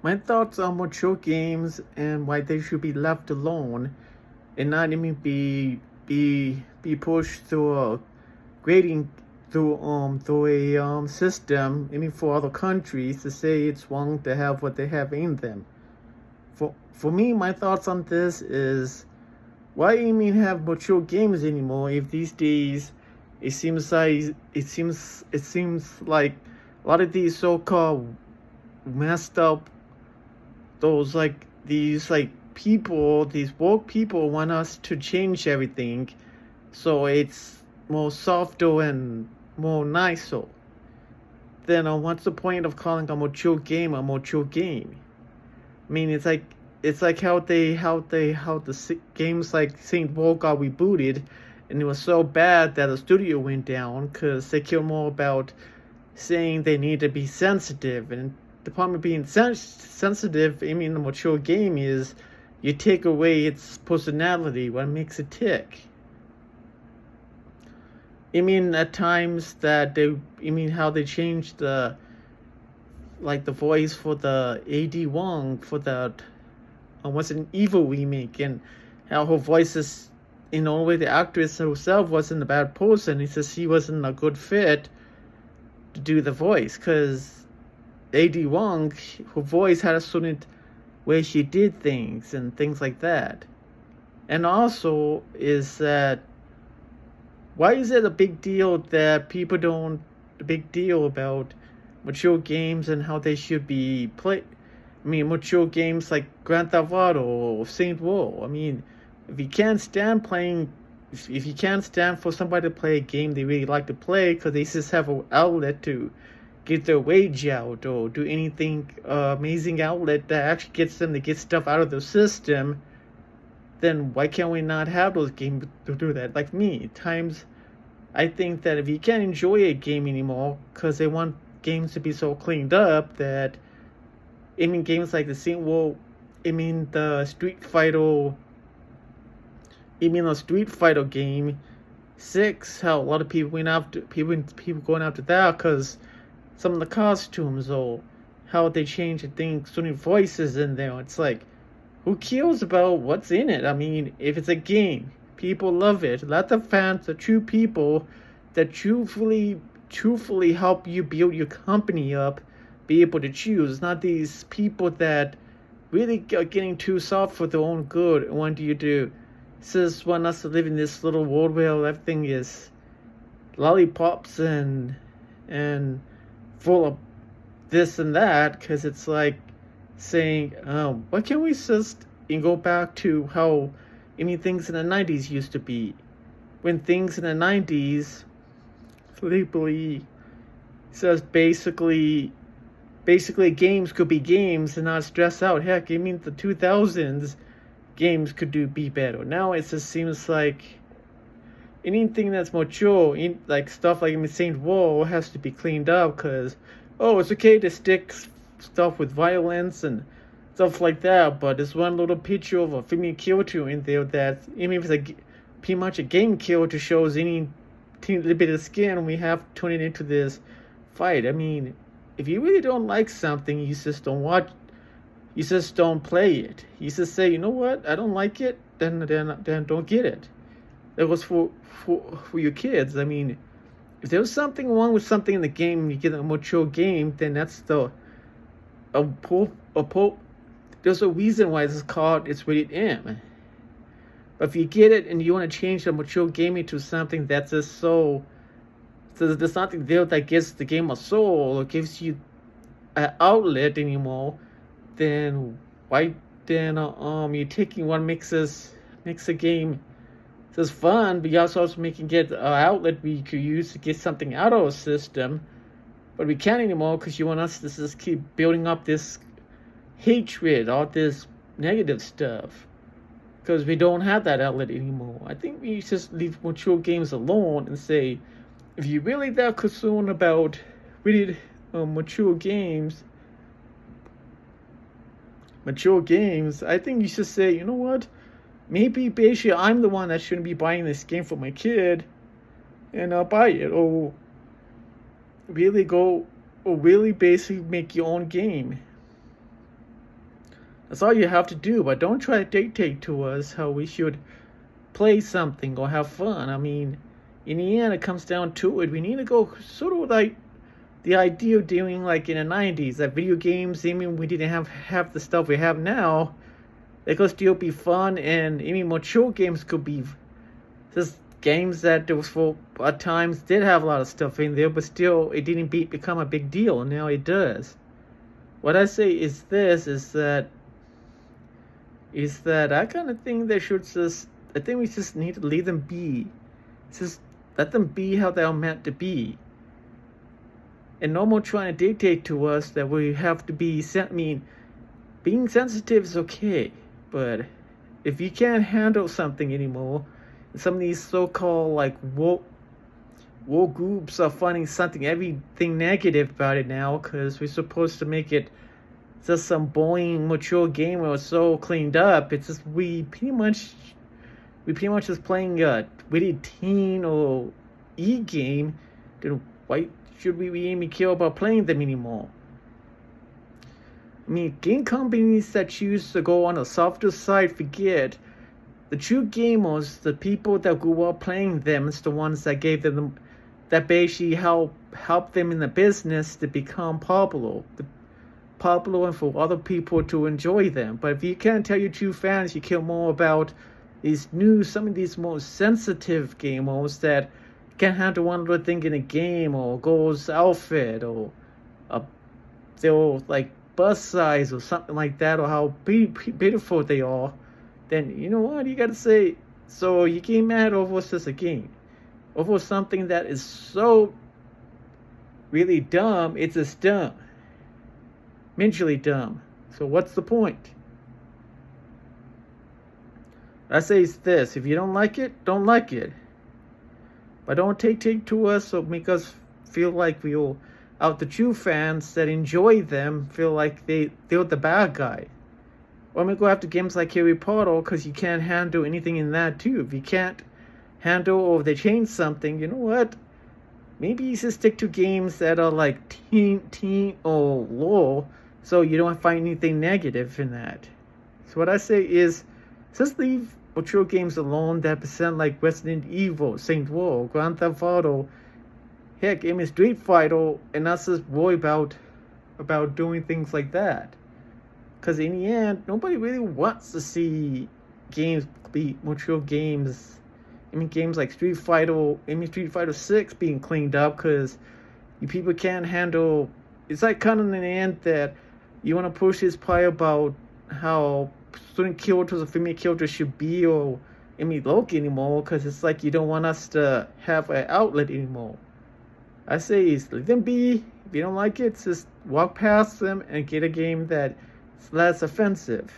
My thoughts on mature games and why they should be left alone and not even be pushed through a grading through a system. I mean, for other countries to say it's wrong to have what they have in them. For me, my thoughts on this is why even have mature games anymore if these days it seems like a lot of these so-called messed up those these people, these woke people want us to change everything so it's more softer and more nicer. Then what's the point of calling a mature game a mature game? I mean, it's like how the games like Saint World got rebooted, and it was so bad that the studio went down because they care more about saying they need to be sensitive. And the problem with being sensitive, I mean, a mature game is you take away its personality, what makes it tick. I mean, at times how they changed the voice for the AD Wong for that was an evil remake, and how her voice is, in a way, the actress herself wasn't a bad person. It's just she wasn't a good fit to do the voice, because AD Wong, her voice had a certain way she did things and things like that. And also is that why is it a big deal that people don't a big deal about mature games and how they should be played? I mean, mature games like Grand Theft Auto or Saint Row. I mean, if you can't stand playing, if you can't stand for somebody to play a game they really like to play because they just have an outlet to get their wage out or do anything amazing outlet that actually gets them to get stuff out of their system, then why can't we not have those games to do that? Like me, times I think that if you can't enjoy a game anymore because they want games to be so cleaned up that, I mean, games like the Saint World, I mean, the Street Fighter game 6, how a lot of people went after people going after that because some of the costumes or how they change things, certain voices in there. It's like, who cares about what's in it? I mean, if it's a game, people love it. Let the fans, the true people that truthfully help you build your company up, be able to choose, not these people that really are getting too soft for their own good and want you to just want us to live in this little world where everything is lollipops and full of this and that, because it's like saying, why can't we just go back to how things in the 90s used to be? When things in the 90s, legally says basically games could be games and not stress out. Heck, I mean, the 2000s games could be better. Now it just seems like anything that's mature, like stuff like Saint Row, has to be cleaned up because, it's okay to stick stuff with violence and stuff like that, but there's one little picture of a female character in there that, even if it's pretty much a game character, shows any little bit of skin, we have to turn it into this fight. I mean, if you really don't like something, you just don't watch, you just don't play it. You just say, you know what, I don't like it, then don't get it. That was for your kids. I mean, if there's something wrong with something in the game, you get a mature game, then that's there's a reason why this is called it's rated M. But if you get it and you want to change the mature game into something that's just so there's nothing there that gives the game a soul or gives you an outlet anymore, then why then you're taking what makes a game just fun, but you're also making it an outlet we could use to get something out of our system, but we can't anymore because you want us to just keep building up this hatred, all this negative stuff, because we don't have that outlet anymore. I think we just leave mature games alone and say, if you're really that concerned about really mature games, I think you should say, you know what, maybe basically I'm the one that shouldn't be buying this game for my kid, and I'll buy it, or really basically make your own game. That's all you have to do, but don't try to dictate to us how we should play something or have fun. I mean, in the end, it comes down to it. We need to go sort of like the idea of doing like in the 90s, that video games, even we didn't have the stuff we have now, they could still be fun, and even mature games could be just games that was for at times did have a lot of stuff in there, but still it didn't become a big deal, and now it does. What I say is this: is that I kind of think they should just. I think we just need to leave them be. Just let them be how they're meant to be. And no more trying to dictate to us that we have to be. I mean, being sensitive is okay, but if you can't handle something anymore, some of these so-called like woke groups are finding everything negative about it now, because we're supposed to make it just some boring, mature game or so cleaned up. It's just we pretty much just playing a witty teen or game. Then why should we even care about playing them anymore? I mean, game companies that choose to go on a softer side forget the true gamers, the people that grew up playing them, is the ones that gave them that basically help them in the business to become popular and for other people to enjoy them. But if you can't tell your true fans, you care more about some of these more sensitive gamers that can't handle one little thing in a game, or girl's outfit, or their like bust size or something like that, or how beautiful they are, then you know what you gotta say. So you get mad over just a game, over something that is so really dumb. It's just dumb, mentally dumb. So what's the point? I say it's this: if you don't like it, don't like it. But don't take to us or make us feel like we'll out the true fans that enjoy them feel like they're the bad guy. Or we go after games like Harry Potter because you can't handle anything in that too. If you can't handle or if they change something, you know what? Maybe you should stick to games that are like teen or lore, so you don't find anything negative in that. So what I say is, just leave mature games alone that present like Resident Evil, Saint Row, Grand Theft Auto, heck, even Street Fighter, and not just worry about doing things like that. Because in the end, nobody really wants to see games be mature games. I mean, games like Street Fighter 6 being cleaned up, because you people can't handle. It's like kind of in the end that you want to push this part about how certain characters or female characters should be, or look anymore, because it's like you don't want us to have an outlet anymore. I say let them be. If you don't like it, just walk past them and get a game that is less offensive.